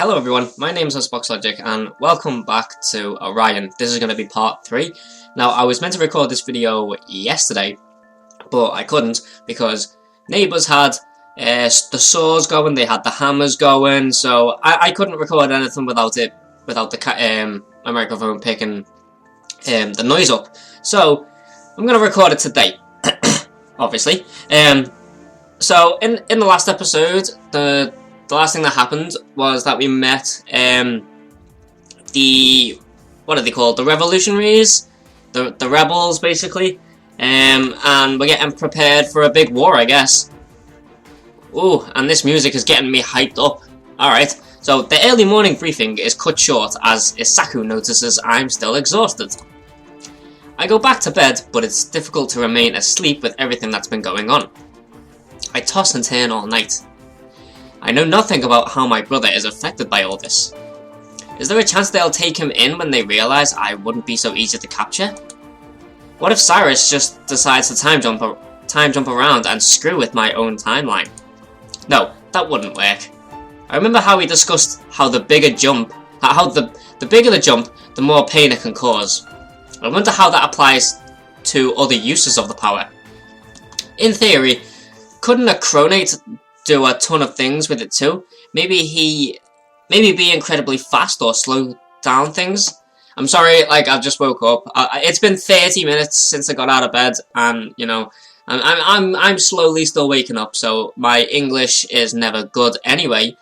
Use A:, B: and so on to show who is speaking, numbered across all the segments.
A: Hello everyone, my name is Logic and welcome back to Orion. This is going to be part 3. Now I was meant to record this video yesterday, but I couldn't because neighbours had the saws going, they had the hammers going, so I couldn't record anything without the my microphone picking the noise up. So I'm going to record it today, obviously. So in the last episode, the last thing that happened was that we met what are they called? The revolutionaries? The rebels, basically. And we're getting prepared for a big war, I guess. Ooh, and this music is getting me hyped up. Alright, so the early morning briefing is cut short as Isaku notices I'm still exhausted. I go back to bed, but it's difficult to remain asleep with everything that's been going on. I toss and turn all night. I know nothing about how my brother is affected by all this. Is there a chance they'll take him in when they realise I wouldn't be so easy to capture? What if Cyrus just decides to time jump around and screw with my own timeline? No, that wouldn't work. I remember how we discussed how the bigger the jump, the more pain it can cause. I wonder how that applies to other uses of the power. In theory, couldn't a chronate do a ton of things with it too? Maybe be incredibly fast or slow down things. I'm sorry, like I've just woke up. It's been 30 minutes since I got out of bed, and you know, I'm slowly still waking up. So my English is never good anyway.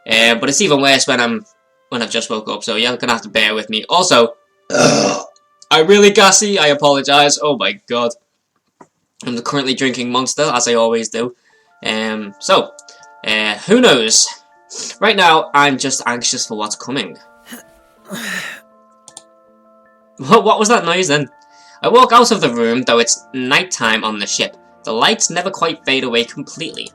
A: But it's even worse when I've just woke up. So you're gonna have to bear with me. Also, I'm really gassy. I apologize. Oh my god. I'm currently drinking Monster, as I always do. Who knows? Right now, I'm just anxious for what's coming. What was that noise then? I walk out of the room, though it's nighttime on the ship. The lights never quite fade away completely.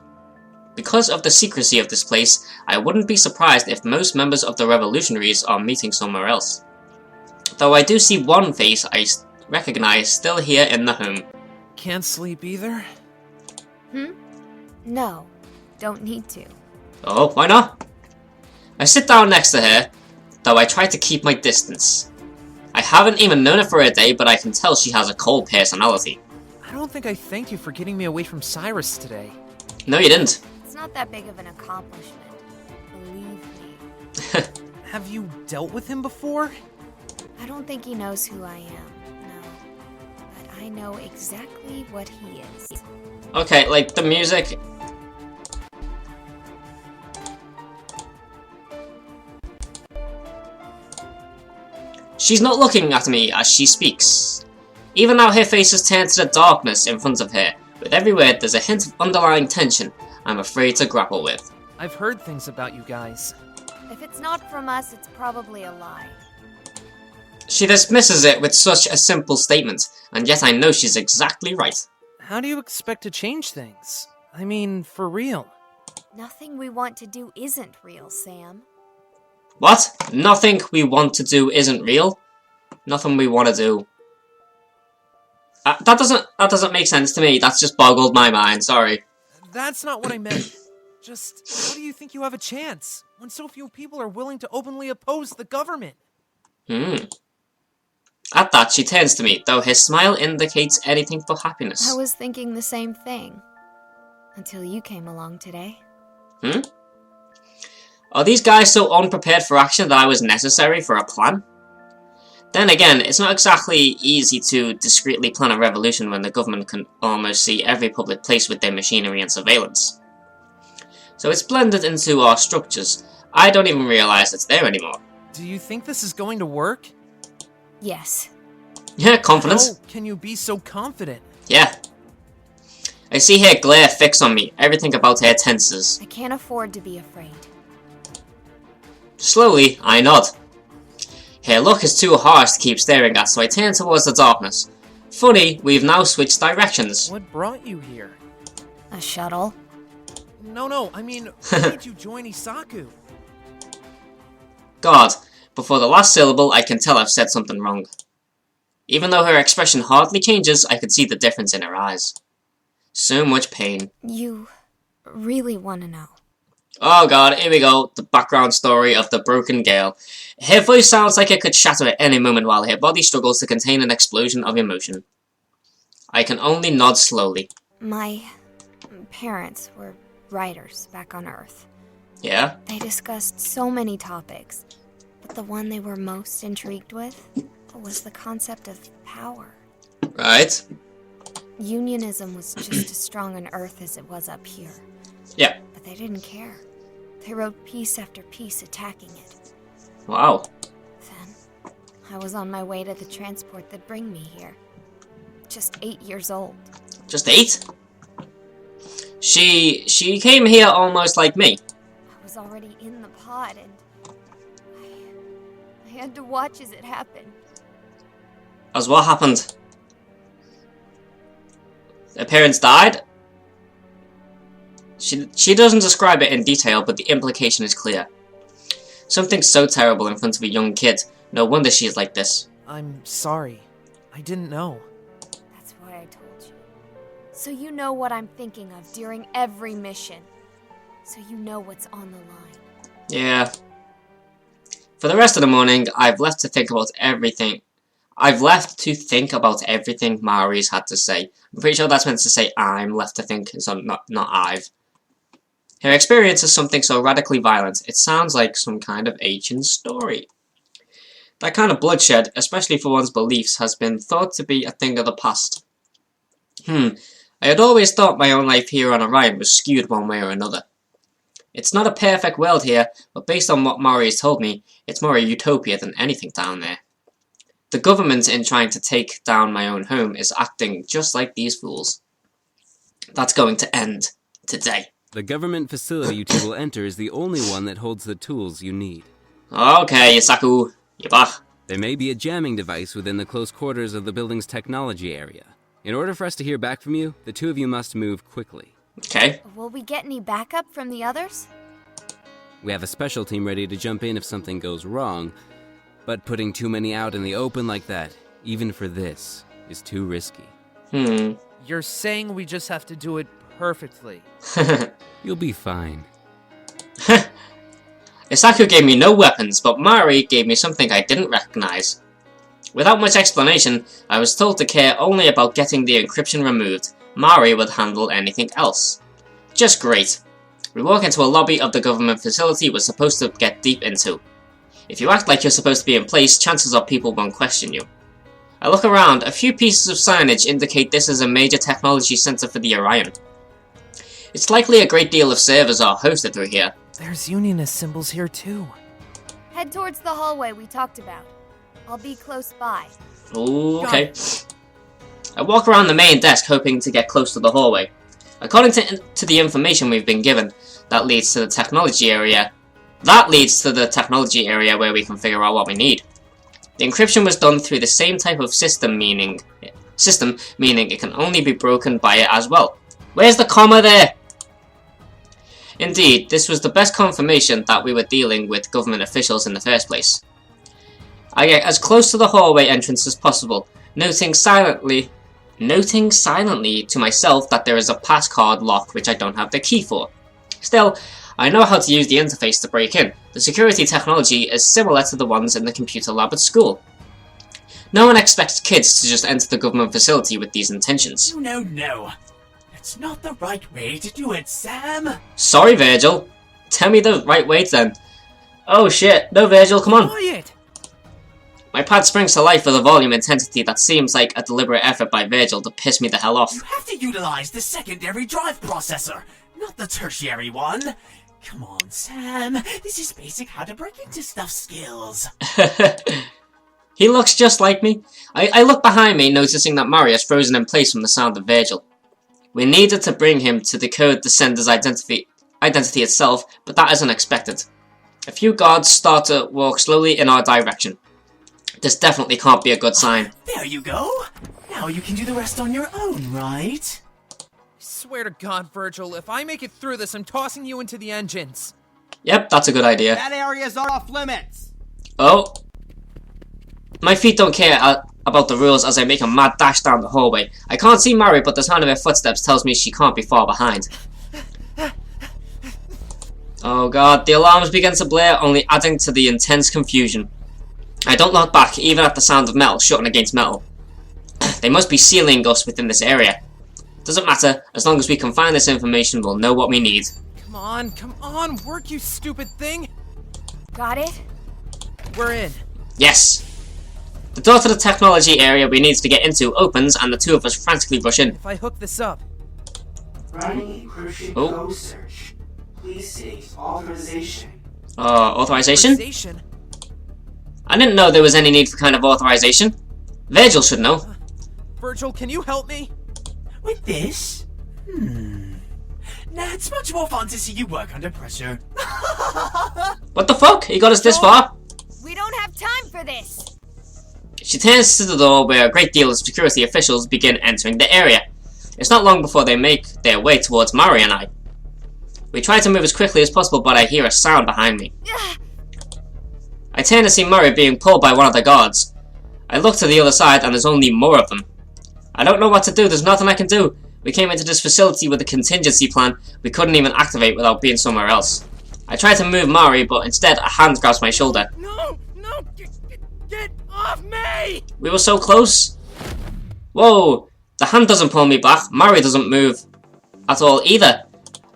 A: Because of the secrecy of this place, I wouldn't be surprised if most members of the revolutionaries are meeting somewhere else. Though I do see one face I recognize still here in the home.
B: Can't sleep either?
C: No, don't need to.
A: Oh, why not? I sit down next to her, though I try to keep my distance. I haven't even known her for a day, but I can tell she has a cold personality.
B: I don't think I thanked you for getting me away from Cyrus today.
A: No, you didn't.
C: It's not that big of an accomplishment. Believe me.
B: Have you dealt with him before?
C: I don't think he knows who I am, no. But I know exactly what he is.
A: Okay, like, the music... She's not looking at me as she speaks. Even now her face is turned to the darkness in front of her. With every word, there's a hint of underlying tension I'm afraid to grapple with.
B: I've heard things about you guys.
C: If it's not from us, it's probably a lie.
A: She dismisses it with such a simple statement, and yet I know she's exactly right.
B: How do you expect to change things? I mean, for real.
C: Nothing we want to do isn't real, Sam.
A: What? Nothing we want to do isn't real? Nothing we want to do. That doesn't make sense to me. That's just boggled my mind, sorry.
B: That's not what I meant. Just, how do you think you have a chance when so few people are willing to openly oppose the government?
A: At that, she turns to me, though her smile indicates anything but happiness.
C: I was thinking the same thing. Until you came along today.
A: Are these guys so unprepared for action that I was necessary for a plan? Then again, it's not exactly easy to discreetly plan a revolution when the government can almost see every public place with their machinery and surveillance. So it's blended into our structures. I don't even realise it's there anymore.
B: Do you think this is going to work?
C: Yes.
A: Yeah, confidence.
B: How can you be so confident?
A: Yeah. I see her glare fix on me. Everything about her tenses.
C: I can't afford to be afraid.
A: Slowly, I nod. Her look is too harsh to keep staring at, so I turn towards the darkness. Funny, we've now switched directions.
B: What brought you here?
C: A shuttle?
B: No, I mean, why did you join Isaku?
A: God, before the last syllable, I can tell I've said something wrong. Even though her expression hardly changes, I can see the difference in her eyes. So much pain.
C: You really want to know?
A: Oh god, here we go. The background story of the broken gale. Her voice sounds like it could shatter at any moment while her body struggles to contain an explosion of emotion. I can only nod slowly.
C: My parents were writers back on Earth.
A: Yeah?
C: They discussed so many topics, but the one they were most intrigued with was the concept of power.
A: Right.
C: Unionism was just as strong on Earth as it was up here.
A: Yeah.
C: But they didn't care. They wrote piece after piece attacking it.
A: Wow.
C: Then, I was on my way to the transport that'd bring me here. Just 8 years old.
A: Just 8? She came here almost like me.
C: I was already in the pod and I had to watch as it happened.
A: As what happened? Her parents died? She doesn't describe it in detail, but the implication is clear. Something so terrible in front of a young kid. No wonder she is like this.
B: I'm sorry. I didn't know.
C: That's why I told you. So you know what I'm thinking of during every mission. So you know what's on the line.
A: Yeah. For the rest of the morning, I've left to think about everything Mari's had to say. I'm pretty sure that's meant to say I'm left to think, so not I've. Her experience is something so radically violent, it sounds like some kind of ancient story. That kind of bloodshed, especially for one's beliefs, has been thought to be a thing of the past. I had always thought my own life here on Orion was skewed one way or another. It's not a perfect world here, but based on what Mari has told me, it's more a utopia than anything down there. The government, in trying to take down my own home, is acting just like these fools. That's going to end today.
D: The government facility you two will enter is the only one that holds the tools you need.
A: Okay, Yasaku, you're back.
D: There may be a jamming device within the close quarters of the building's technology area. In order for us to hear back from you, the two of you must move quickly.
A: Okay.
C: Will we get any backup from the others?
D: We have a special team ready to jump in if something goes wrong, but putting too many out in the open like that, even for this, is too risky.
B: You're saying we just have to do it perfectly.
D: You'll be fine.
A: Isaku gave me no weapons, but Mari gave me something I didn't recognize. Without much explanation, I was told to care only about getting the encryption removed. Mari would handle anything else. Just great. We walk into a lobby of the government facility we're supposed to get deep into. If you act like you're supposed to be in place, chances are people won't question you. I look around, a few pieces of signage indicate this is a major technology center for the Orion. It's likely a great deal of servers are hosted through here.
B: There's unionist symbols here too.
C: Head towards the hallway we talked about. I'll be close by.
A: Ooh, okay. I walk around the main desk hoping to get close to the hallway. According to the information we've been given, that leads to the technology area. That leads to the technology area where we can figure out what we need. The encryption was done through the same type of system, meaning it can only be broken by it as well. Where's the comma there? Indeed, this was the best confirmation that we were dealing with government officials in the first place. I get as close to the hallway entrance as possible, noting silently to myself that there is a passcard lock which I don't have the key for. Still, I know how to use the interface to break in. The security technology is similar to the ones in the computer lab at school. No one expects kids to just enter the government facility with these intentions.
E: No. That's not the right way to do it, Sam.
A: Sorry, Virgil. Tell me the right way then. Oh shit, no Virgil, come on.
B: Quiet!
A: My pad springs to life with a volume intensity that seems like a deliberate effort by Virgil to piss me the hell off.
E: You have to utilize the secondary drive processor, not the tertiary one. Come on, Sam. This is basic how to break into stuff skills.
A: He looks just like me. I look behind me, noticing that Mario is frozen in place from the sound of Virgil. We needed to bring him to decode the sender's identity itself, but that is unexpected. A few guards start to walk slowly in our direction. This definitely can't be a good sign.
E: There you go. Now you can do the rest on your own, right?
B: Swear to God, Virgil, if I make it through this, I'm tossing you into the engines.
A: Yep, that's a good idea.
F: That area's off limits.
A: Oh. My feet don't care about the rules as I make a mad dash down the hallway. I can't see Mari, but the sound of her footsteps tells me she can't be far behind. Oh god, the alarms begin to blare, only adding to the intense confusion. I don't look back, even at the sound of metal shutting against metal. They must be sealing us within this area. Doesn't matter, as long as we can find this information, we'll know what we need.
B: Come on, work, you stupid thing!
C: Got it?
B: We're in.
A: Yes! The door to the technology area we need to get into opens, and the two of us frantically rush in.
B: If I hook this up...
G: Running encryption code search. Please state authorization.
A: Authorization?
B: Authorization?
A: I didn't know there was any need for kind of authorization. Virgil should know.
B: Virgil, can you help me?
E: With this? Nah, it's much more fun to see you work under pressure.
A: What the fuck? He got us this far?
C: We don't have time for this!
A: She turns to the door where a great deal of security officials begin entering the area. It's not long before they make their way towards Mari and I. We try to move as quickly as possible, but I hear a sound behind me. I turn to see Murray being pulled by one of the guards. I look to the other side and there's only more of them. I don't know what to do, there's nothing I can do. We came into this facility with a contingency plan we couldn't even activate without being somewhere else. I try to move Mari, but instead a hand grabs my shoulder.
B: No! Get off me!
A: We were so close. Whoa! The hand doesn't pull me back, Mari doesn't move at all either.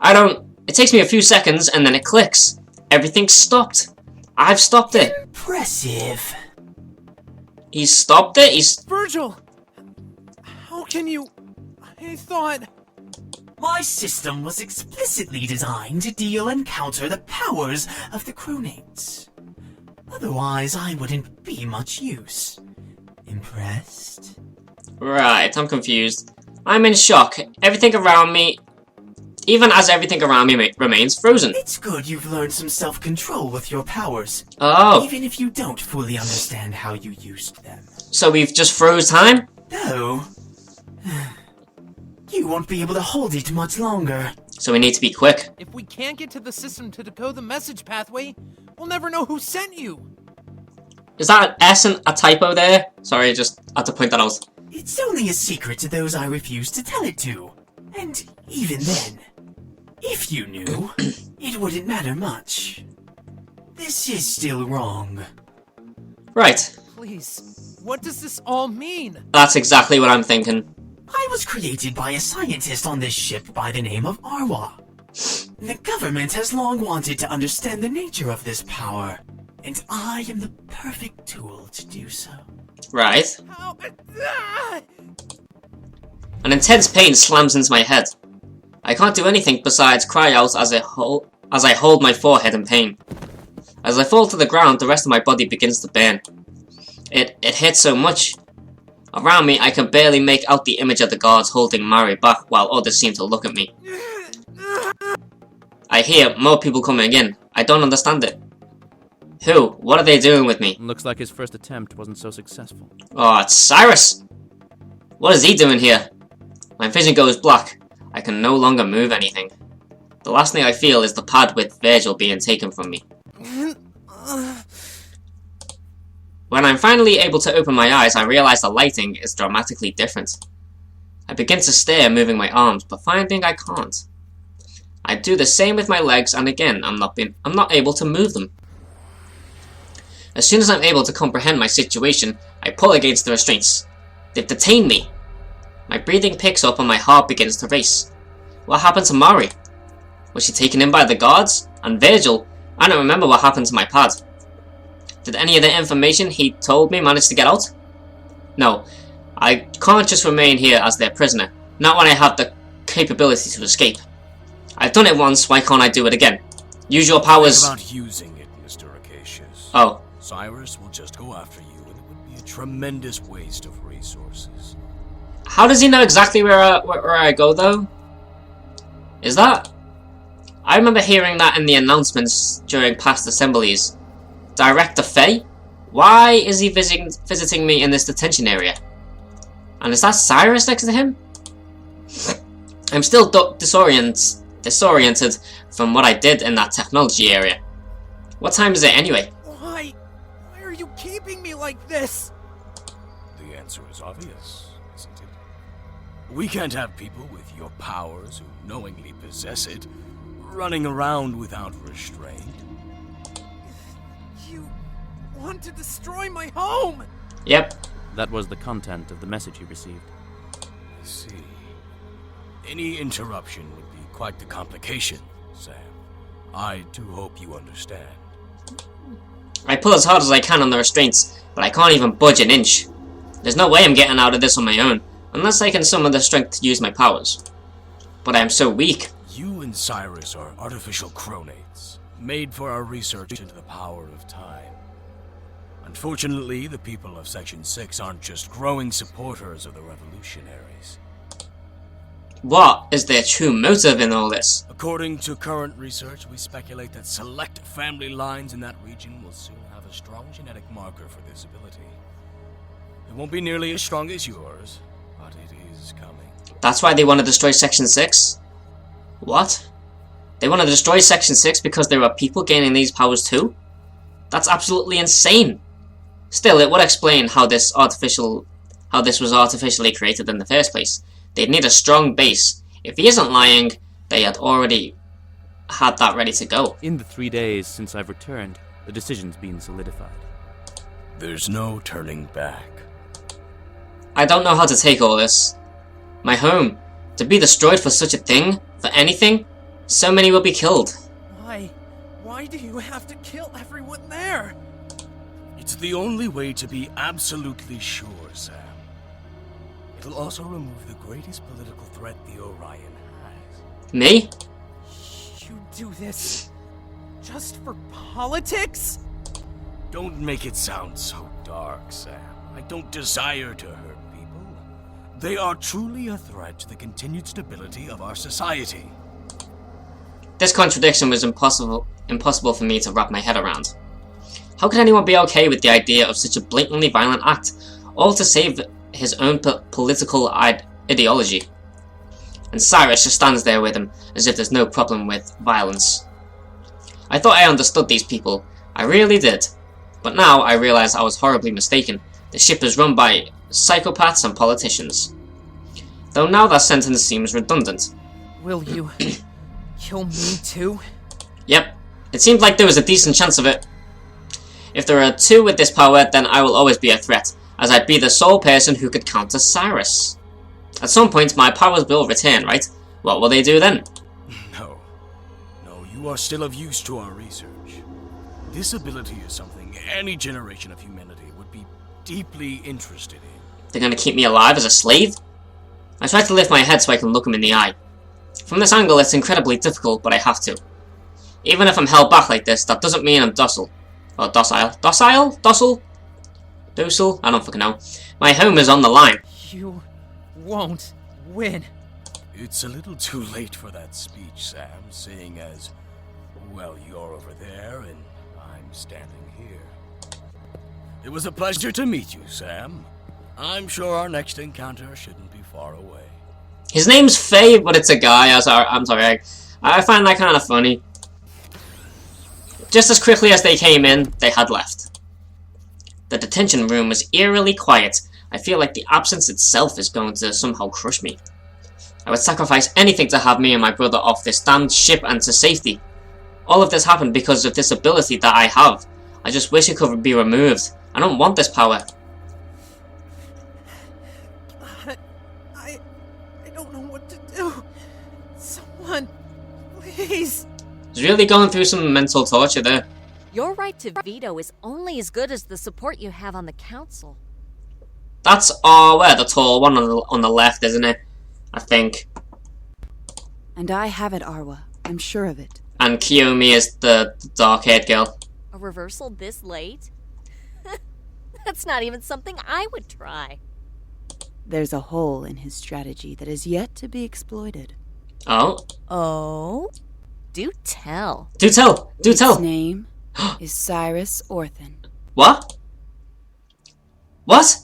A: It takes me a few seconds and then it clicks. Everything's stopped. I've stopped it.
E: Impressive.
A: He's stopped it?
B: Virgil! How can you... I thought...
E: My system was explicitly designed to deal and counter the powers of the crewmates. Otherwise, I wouldn't be much use. Impressed?
A: Right, I'm confused. I'm in shock. Everything around me... Even as everything around me remains frozen.
E: It's good you've learned some self-control with your powers.
A: Oh.
E: Even if you don't fully understand how you used them.
A: So we've just froze time?
E: No. You won't be able to hold it much longer.
A: So we need to be quick.
B: If we can't get to the system to decode the message pathway, we'll never know who sent you.
A: Is that an S and a typo there? Sorry, just had to point that out.
E: It's only a secret to those I refuse to tell it to. And even then, if you knew, it wouldn't matter much. This is still wrong.
A: Right.
B: Please, what does this all mean?
A: That's exactly what I'm thinking.
E: I was created by a scientist on this ship by the name of Arwa. The government has long wanted to understand the nature of this power, and I am the perfect tool to do so.
A: Right.
B: How...
A: An intense pain slams into my head. I can't do anything besides cry out as I hold my forehead in pain. As I fall to the ground, the rest of my body begins to burn. It hits so much. Around me, I can barely make out the image of the guards holding Mari back while others seem to look at me. I hear more people coming in. I don't understand it. Who? What are they doing with me?
H: Looks like his first attempt wasn't so successful.
A: Oh, it's Cyrus! What is he doing here? My vision goes black. I can no longer move anything. The last thing I feel is the pad with Virgil being taken from me. When I'm finally able to open my eyes, I realize the lighting is dramatically different. I begin to stare, moving my arms, but finding I can't. I do the same with my legs, and again, I'm not able to move them. As soon as I'm able to comprehend my situation, I pull against the restraints. They've detained me. My breathing picks up and my heart begins to race. What happened to Mari? Was she taken in by the guards? And Virgil? I don't remember what happened to my pad. Did any of the information he told me manage to get out? No, I can't just remain here as their prisoner, not when I have the capability to escape. I've done it once, why can't I do it again? Use your powers...
I: Think about using it, Mr. Acacius.
A: Oh.
I: Cyrus will just go after you, and it would be a tremendous waste of resources.
A: How does he know exactly where I go, though? Is that... I remember hearing that in the announcements during past assemblies. Director Faye? Why is he visiting me in this detention area? And is that Cyrus next to him? I'm still disoriented from what I did in that technology area. What time is it anyway?
B: Why are you keeping me like this?
I: The answer is obvious, isn't it? We can't have people with your powers who knowingly possess it running around without restraint.
B: You want to destroy my home!
A: Yep.
H: That was the content of the message he received.
I: I see. Any interruption would be quite the complication, Sam. I do hope you understand.
A: I pull as hard as I can on the restraints, but I can't even budge an inch. There's no way I'm getting out of this on my own, unless I can summon the strength to use my powers. But I am so weak.
I: You and Cyrus are artificial chronates, made for our research into the power of time. Unfortunately, the people of Section 6 aren't just growing supporters of the revolutionaries.
A: What is their true motive in all this?
I: According to current research, we speculate that select family lines in that region will soon have a strong genetic marker for this ability. It won't be nearly as strong as yours, but it is coming.
A: That's why they want to destroy Section 6? What? They want to destroy Section 6 because there are people gaining these powers too? That's absolutely insane. Still, it would explain how this was artificially created in the first place. They'd need a strong base. If he isn't lying, they had already had that ready to go.
H: In the 3 days since I've returned, the decision's been solidified.
I: There's no turning back.
A: I don't know how to take all this. My home, to be destroyed for such a thing, for anything, so many will be killed.
B: Why? Why do you have to kill everyone there?
I: It's the only way to be absolutely sure, Sam. It'll also remove the greatest political threat the Orion has.
A: Me?
B: You do this just for politics?
I: Don't make it sound so dark, Sam. I don't desire to hurt people. They are truly a threat to the continued stability of our society.
A: This contradiction was impossible for me to wrap my head around. How could anyone be okay with the idea of such a blatantly violent act, all to save his own political ideology? And Cyrus just stands there with him, as if there's no problem with violence. I thought I understood these people, I really did. But now I realize I was horribly mistaken. The ship is run by psychopaths and politicians. Though now that sentence seems redundant.
B: Will you kill me too?
A: Yep, it seemed like there was a decent chance of it. If there are two with this power, then I will always be a threat, as I'd be the sole person who could counter Cyrus. At some point, my powers will return, right? What will they do then?
I: No, you are still of use to our research. This ability is something any generation of humanity would be deeply interested in.
A: They're gonna keep me alive as a slave? I try to lift my head so I can look him in the eye. From this angle, it's incredibly difficult, but I have to. Even if I'm held back like this, that doesn't mean I'm docile. Or docile? Docile? Docile? Docile? I don't fucking know. My home is on the line.
B: You won't win.
I: It's a little too late for that speech, Sam, seeing as, well, you're over there and I'm standing here. It was a pleasure to meet you, Sam. I'm sure our next encounter shouldn't be far away.
A: His name's Faye, but it's a guy. I'm sorry. I find that kind of funny. Just as quickly as they came in, they had left. The detention room was eerily quiet. I feel like the absence itself is going to somehow crush me. I would sacrifice anything to have me and my brother off this damned ship and to safety. All of this happened because of this ability that I have. I just wish it could be removed. I don't want this power.
B: I don't know what to do. Someone, please.
A: He's really going through some mental torture there.
J: Your right to veto is only as good as the support you have on the council.
A: That's the tall one on the left, isn't it? I think.
K: And I have it, Arwa. I'm sure of it.
A: And Kiyomi is the dark-haired girl.
J: A reversal this late? That's not even something I would try.
K: There's a hole in his strategy that is yet to be exploited.
A: Oh?
J: Oh? Do tell.
A: Do tell! Do tell!
K: His name is Cyrus Orthan.
A: What? What?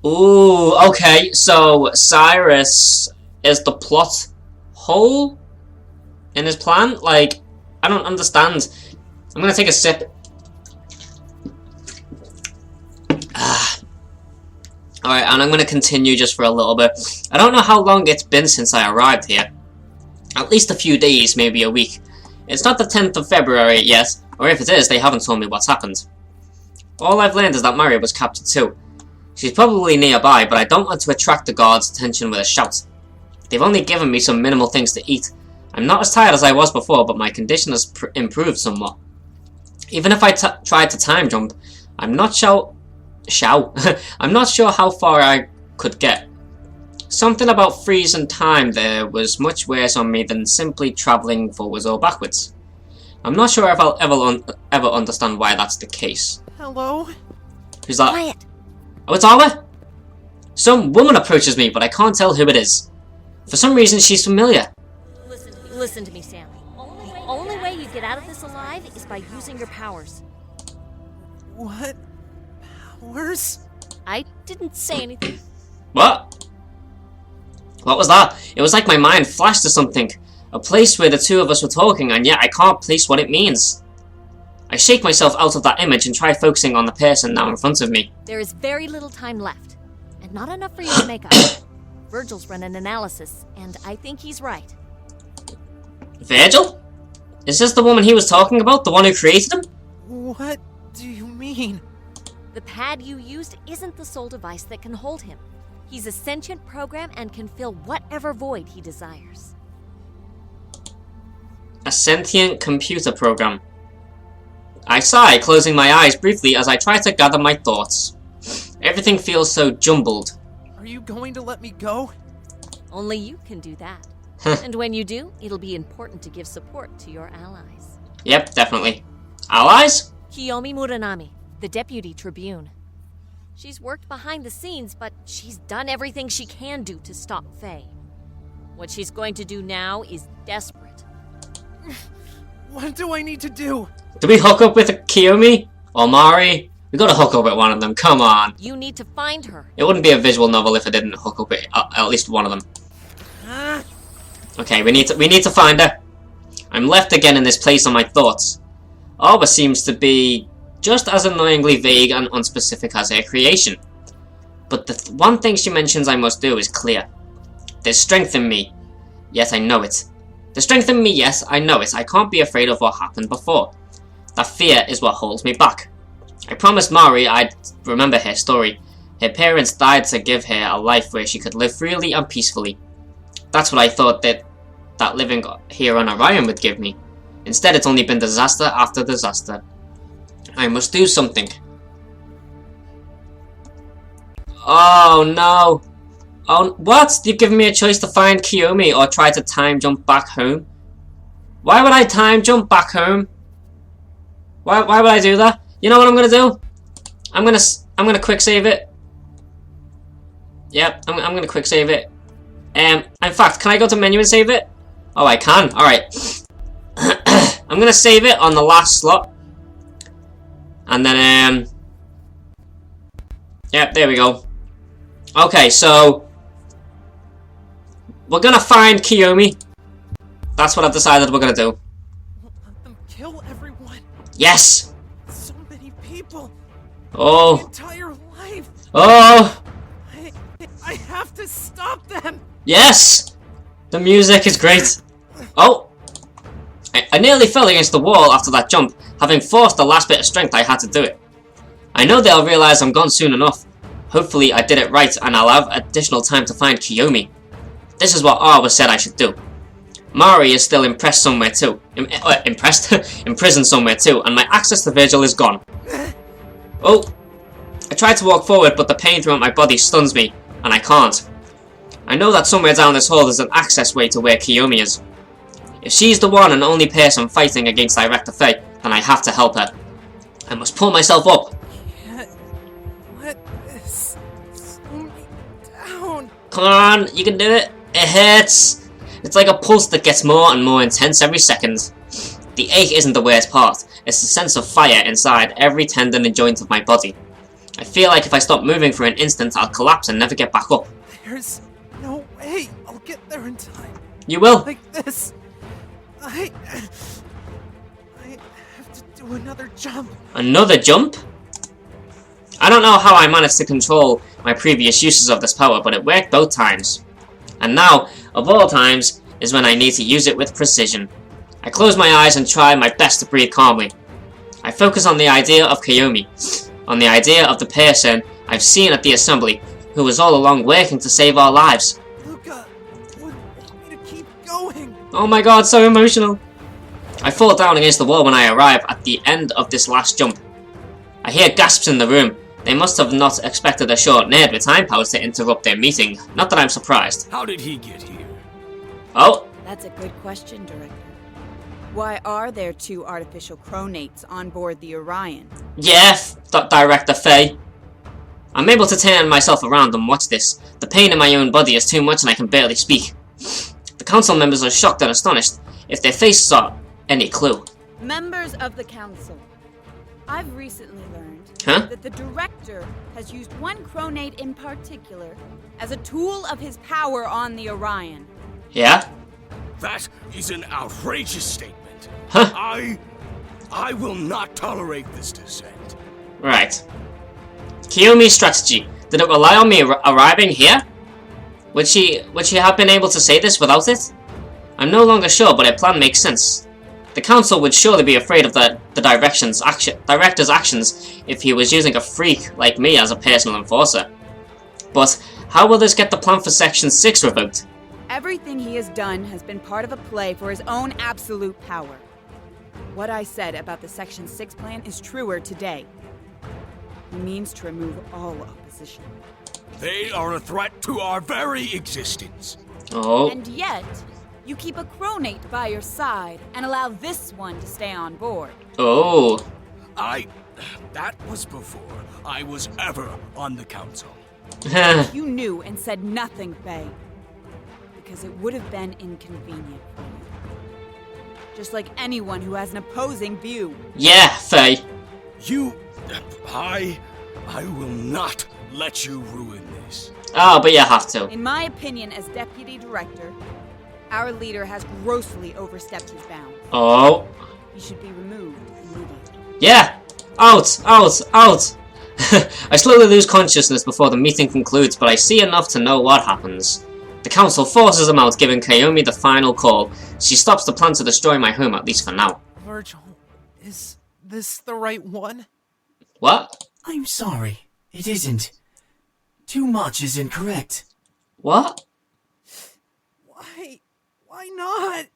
A: Ooh, okay, so Cyrus is the plot hole in his plan? Like, I don't understand. I'm gonna take a sip. Alright, and I'm gonna continue just for a little bit. I don't know how long it's been since I arrived here. At least a few days, maybe a week. It's not the 10th of February yet, or if it is, they haven't told me what's happened. All I've learned is that Maria was captured too. She's probably nearby, but I don't want to attract the guards' attention with a shout. They've only given me some minimal things to eat. I'm not as tired as I was before, but my condition has improved somewhat. Even if I tried to time jump, I'm not sure I'm not sure how far I could get. Something about freezing time there was much worse on me than simply travelling forwards or backwards. I'm not sure if I'll ever understand why that's the case.
B: Hello?
A: Who's that?
J: Quiet.
A: Oh, it's Arwa? Some woman approaches me, but I can't tell who it is. For some reason, she's familiar.
J: Listen to me, Sam. The only way you get out of this alive is by using your powers.
B: What? Powers?
J: I didn't say anything.
A: What? What was that? It was like my mind flashed to something. A place where the two of us were talking, and yet I can't place what it means. I shake myself out of that image and try focusing on the person now in front of me.
J: There is very little time left, and not enough for you to make up. Virgil's run an analysis, and I think he's right.
A: Virgil? Is this the woman he was talking about? The one who created him?
B: What do you mean?
J: The pad you used isn't the sole device that can hold him. He's a sentient program and can fill whatever void he desires.
A: A sentient computer program. I sigh, closing my eyes briefly as I try to gather my thoughts. Everything feels so jumbled.
B: Are you going to let me go?
J: Only you can do that. And when you do, it'll be important to give support to your allies.
A: Yep, definitely. Allies?
J: Kiyomi Muranami, the Deputy Tribune. She's worked behind the scenes, but she's done everything she can do to stop Faye. What she's going to do now is desperate.
B: What do I need to do?
A: Do we hook up with Kiyomi? Or Mari? We gotta hook up with one of them, come on.
J: You need to find her.
A: It wouldn't be a visual novel if I didn't hook up with at least one of them. Okay, we need to find her. I'm left again in this place on my thoughts. Arwa seems to be just as annoyingly vague and unspecific as her creation. But the one thing she mentions I must do is clear. There's strength in me, yet I know it. There's strength in me, yes, I know it. I can't be afraid of what happened before. That fear is what holds me back. I promised Mari I'd remember her story. Her parents died to give her a life where she could live freely and peacefully. That's what I thought that living here on Orion would give me. Instead, it's only been disaster after disaster. I must do something. Oh no. Oh, what? You've given me a choice to find Kiyomi or try to time jump back home? Why would I time jump back home? Why would I do that? You know what I'm gonna do? I'm gonna quick save it. Yep, I'm gonna quick save it. In fact, can I go to menu and save it? Oh, I can. Alright. I'm gonna save it on the last slot. And then, yep, there we go. Okay, so we're gonna find Kiyomi. That's what I've decided we're gonna do.
B: Let them kill everyone.
A: Yes!
B: So many people.
A: Oh.
B: My entire life.
A: Oh!
B: I have to stop them.
A: Yes! The music is great. Oh! I nearly fell against the wall after that jump, having forced the last bit of strength I had to do it. I know they'll realise I'm gone soon enough. Hopefully I did it right and I'll have additional time to find Kiyomi. This is what Arwa said I should do. Mari is still impressed somewhere too. Imprisoned somewhere too, and my access to Virgil is gone. Oh! I tried to walk forward, but the pain throughout my body stuns me, and I can't. I know that somewhere down this hall there's an access way to where Kiyomi is. If she's the one and only person fighting against Director Faye, then I have to help her. I must pull myself up.
B: Can't let this slow me down.
A: Come on, you can do it. It hurts. It's like a pulse that gets more and more intense every second. The ache isn't the worst part. It's the sense of fire inside every tendon and joint of my body. I feel like if I stop moving for an instant, I'll collapse and never get back up.
B: There's no way I'll get there in time.
A: You will.
B: Like this. I have to do another jump.
A: Another jump? I don't know how I managed to control my previous uses of this power, but it worked both times. And now, of all times, is when I need to use it with precision. I close my eyes and try my best to breathe calmly. I focus on the idea of Kiyomi, on the idea of the person I've seen at the assembly, who was all along working to save our lives.
B: Luca, want me to keep going?
A: Oh my god, so emotional. I fall down against the wall when I arrive at the end of this last jump. I hear gasps in the room. They must have not expected a short nerd with time powers to interrupt their meeting. Not that I'm surprised.
I: How did he get here?
A: Oh,
K: That's a good question, Director. Why are there 2 artificial chronates on board the Orion?
A: yeah, Director Faye. I'm able to turn myself around and watch this. The pain in my own body is too much and I can barely speak. The council members are shocked and astonished, if their faces are any clue.
K: Members of the Council, I've recently learned that the Director has used one chronate in particular as a tool of his power on the Orion.
A: Yeah?
I: That is an outrageous statement.
A: Huh?
I: I will not tolerate this dissent.
A: Right. Kiyomi's strategy. Did it rely on me arriving here? Would she have been able to say this without it? I'm no longer sure, but her plan makes sense. The council would surely be afraid of the director's actions if he was using a freak like me as a personal enforcer. But how will this get the plan for Section 6 revoked?
K: Everything he has done has been part of a play for his own absolute power. What I said about the Section 6 plan is truer today. He means to remove all opposition.
I: They are a threat to our very existence.
A: Oh.
K: And yet, you keep a chronate by your side and allow this one to stay on board.
A: Oh.
I: That was before I was ever on the council.
K: You knew and said nothing, Faye. Because it would have been inconvenient for you. Just like anyone who has an opposing view.
A: Yeah, Faye.
I: I will not let you ruin this.
A: Oh, but you have to.
K: In my opinion, as Deputy Director, our leader has grossly overstepped his bounds.
A: Oh.
K: He should be removed immediately.
A: Yeah! Out! Out! Out! I slowly lose consciousness before the meeting concludes, but I see enough to know what happens. The council forces him out, giving Kiyomi the final call. She stops the plan to destroy my home, at least for now.
B: Virgil, is this the right one?
A: What?
E: I'm sorry. It isn't. Too much is incorrect.
A: What?
B: Why not?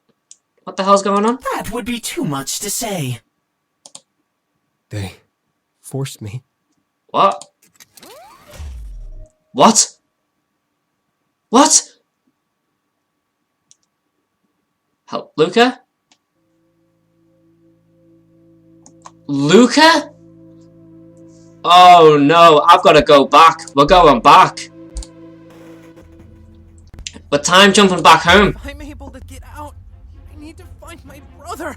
A: What the hell's going on?
E: That would be too much to say.
L: They forced me.
A: What? What? What? Help, Luca? Luca? Oh no, I've got to go back. We're going back. But time jumping back home.
B: If I'm able to get out, I need to find my brother.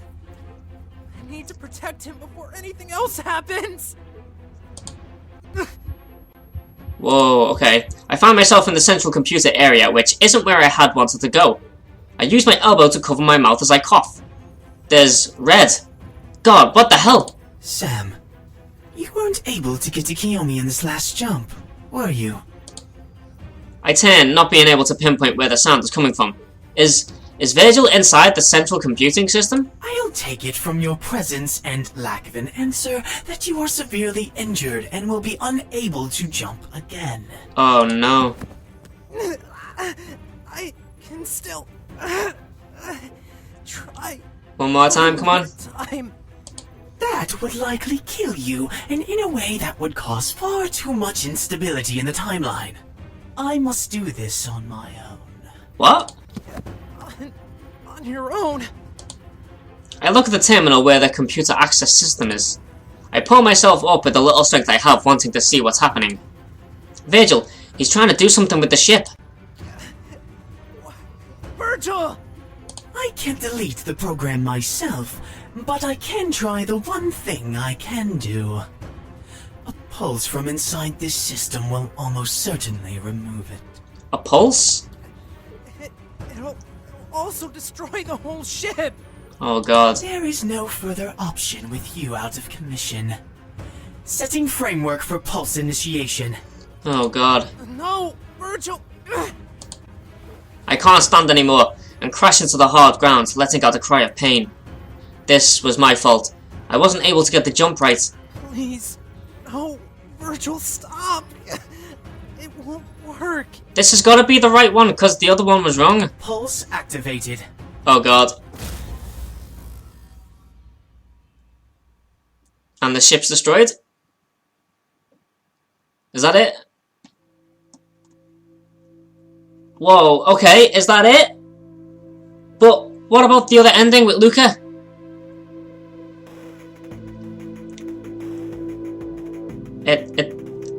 B: I need to protect him before anything else happens.
A: Whoa, okay. I found myself in the central computer area, which isn't where I had wanted to go. I use my elbow to cover my mouth as I cough. There's red. God, what the hell?
E: Sam, you weren't able to get to Kiyomi in this last jump, were you?
A: I turn, not being able to pinpoint where the sound is coming from. Is Virgil inside the central computing system?
E: I'll take it from your presence and lack of an answer that you are severely injured and will be unable to jump again.
A: Oh no.
B: I can still try.
A: One more time, come on.
B: Time.
E: That would likely kill you, and in a way that would cause far too much instability in the timeline. I must do this on my own.
A: What?
B: On your own.
A: I look at the terminal where the computer access system is. I pull myself up with the little strength I have, wanting to see what's happening. Virgil, he's trying to do something with the ship.
B: Virgil!
E: I can't delete the program myself, but I can try the one thing I can do. A pulse from inside this system will almost certainly remove it.
A: A pulse?
B: It'll also destroy the whole ship.
A: Oh god.
E: There is no further option with you out of commission. Setting framework for pulse initiation.
A: Oh god.
B: No, Virgil.
A: I can't stand anymore. and crash into the hard ground, letting out a cry of pain. This was my fault. I wasn't able to get the jump right.
B: Please. No. Virgil, stop. It won't work.
A: This has got to be the right one, because the other one was wrong.
E: Pulse activated.
A: Oh god. And the ship's destroyed? Is that it? Whoa, okay, is that it? But what about the other ending with Luca?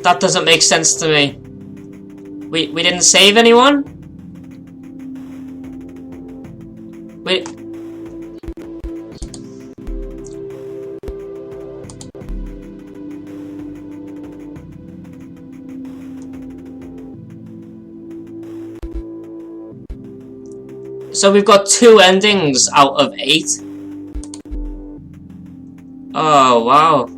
A: That doesn't make sense to me. We didn't save anyone? So we've got 2 endings out of 8. Oh, wow.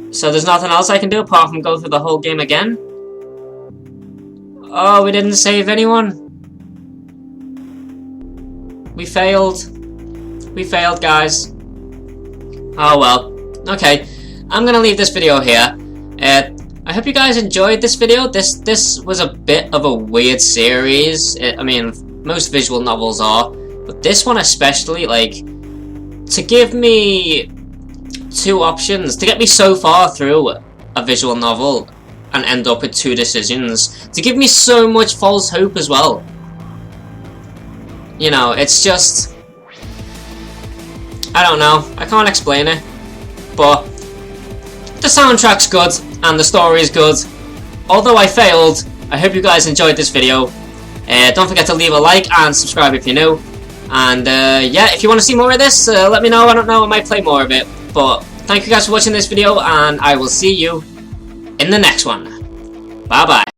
A: So there's nothing else I can do apart from go through the whole game again? Oh, we didn't save anyone. We failed. We failed, guys. Oh well. Okay, I'm gonna leave this video here. I hope you guys enjoyed this video. This was a bit of a weird series. I mean, most visual novels are, but this one especially, like, to give me 2 options, to get me so far through a visual novel and end up with 2 decisions, to give me so much false hope as well. You know, it's just, I don't know, I can't explain it, but the soundtrack's good and the story's good. Although I failed, I hope you guys enjoyed this video. Don't forget to leave a like and subscribe if you're new. And yeah, if you want to see more of this, let me know. I don't know, I might play more of it. But thank you guys for watching this video, and I will see you in the next one. Bye bye.